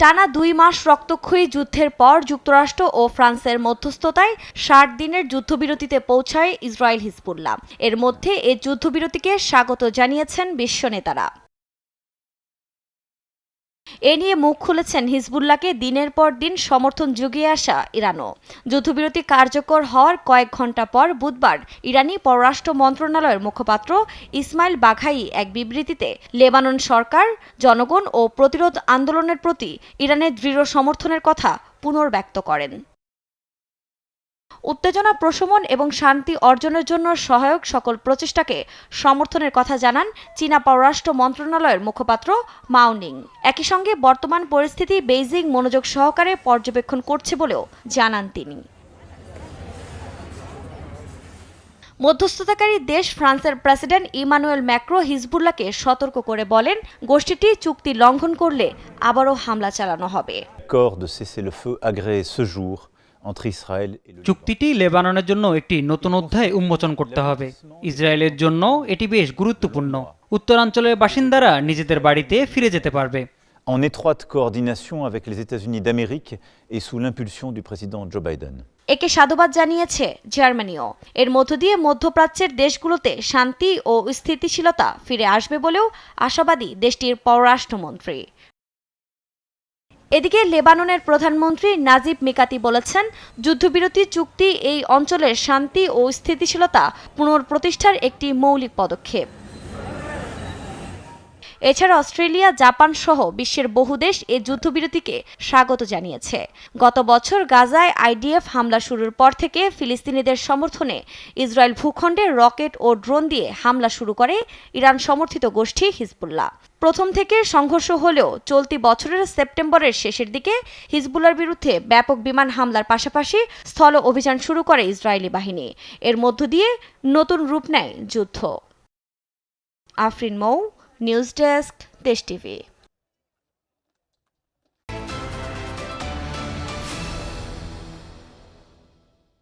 টানা 2 মাস রক্তক্ষয়ী যুদ্ধের পর যুক্তরাষ্ট্র ও ফ্রান্সের মধ্যস্থতায় 60 দিনের যুদ্ধবিরতিতে পৌঁছায় ইসরায়েল হিজবুল্লাহ। এর মধ্যে এ যুদ্ধবিরতিকে স্বাগত জানিয়েছেন বিশ্ব নেতারা। এ নিয়ে মুখ খুলেছেন হিজবুল্লাহকে দিনের পর দিন সমর্থন জুগিয়ে আসা ইরানও। যুদ্ধবিরতি কার্যকর হওয়ার কয়েক ঘণ্টা পর বুধবার ইরানি পররাষ্ট্র মন্ত্রণালয়ের মুখপাত্র ইসমাইল বাঘাই এক বিবৃতিতে লেবানন সরকার, জনগণ ও প্রতিরোধ আন্দোলনের প্রতি ইরানের দৃঢ় সমর্থনের কথা পুনর্ব্যক্ত করেন। উত্তেজনা প্রশমন এবং শান্তি অর্জনের জন্য সহায়ক সকল প্রচেষ্টাকে সমর্থনের কথা জানান চীনা পররাষ্ট্র মন্ত্রণালয়ের মুখপাত্র মাও নিং। একই সঙ্গে বর্তমান পরিস্থিতি বেইজিং মনোযোগ সহকারে পর্যবেক্ষণ করছে বলেও জানান তিনি। মধ্যস্থতাকারী দেশ ফ্রান্সের প্রেসিডেন্ট ইমানুয়েল ম্যাক্রো হিজবুল্লাহকে সতর্ক করে বলেন, গোষ্ঠীটি চুক্তি লঙ্ঘন করলে আবারও হামলা চালানো হবে। চুক্তিটি লেবাননের জন্য একটি নতুন অধ্যায় উন্মোচন করতে হবে। ইসরায়েলের জন্য এটি বেশ গুরুত্বপূর্ণ। উত্তরাঞ্চলের বাসিন্দারা নিজেদের বাড়িতে ফিরে যেতে পারবে। En étroite coordination avec les États-Unis d'Amérique et sous l'impulsion du président Joe Biden. একে সাধুবাদ জানিয়েছে জার্মানিও। এর মধ্য দিয়ে মধ্যপ্রাচ্যের দেশগুলোতে শান্তি ও স্থিতিশীলতা ফিরে আসবে বলেও আশাবাদী দেশটির পররাষ্ট্রমন্ত্রী। এদিকে লেবাননের প্রধানমন্ত্রী নাজিব মিকাতি বলেছেন, যুদ্ধবিরতি চুক্তি এই অঞ্চলের শান্তি ও স্থিতিশীলতা পুনঃপ্রতিষ্ঠার একটি মৌলিক পদক্ষেপ। এছাড়া অস্ট্রেলিয়া, জাপান সহ বিশ্বের বহু দেশ এ যুদ্ধবিরতিকে স্বাগত জানিয়েছে। গত বছর গাজায় আইডিএফ হামলা শুরুর পর থেকে ফিলিস্তিনিদের সমর্থনে ইসরায়েল ভূখণ্ডে রকেট ও ড্রোন দিয়ে হামলা শুরু করে ইরান সমর্থিত গোষ্ঠী হিজবুল্লাহ। প্রথম থেকে সংঘর্ষ হলেও চলতি বছরের সেপ্টেম্বরের শেষের দিকে হিজবুল্লাহর বিরুদ্ধে ব্যাপক বিমান হামলার পাশাপাশি স্থল অভিযান শুরু করে ইসরায়েলি বাহিনী। এর মধ্য দিয়ে নতুন রূপ নেয় যুদ্ধ। আফরিন মৌ, নিউজ ডেস্ক, দেশ টিভি।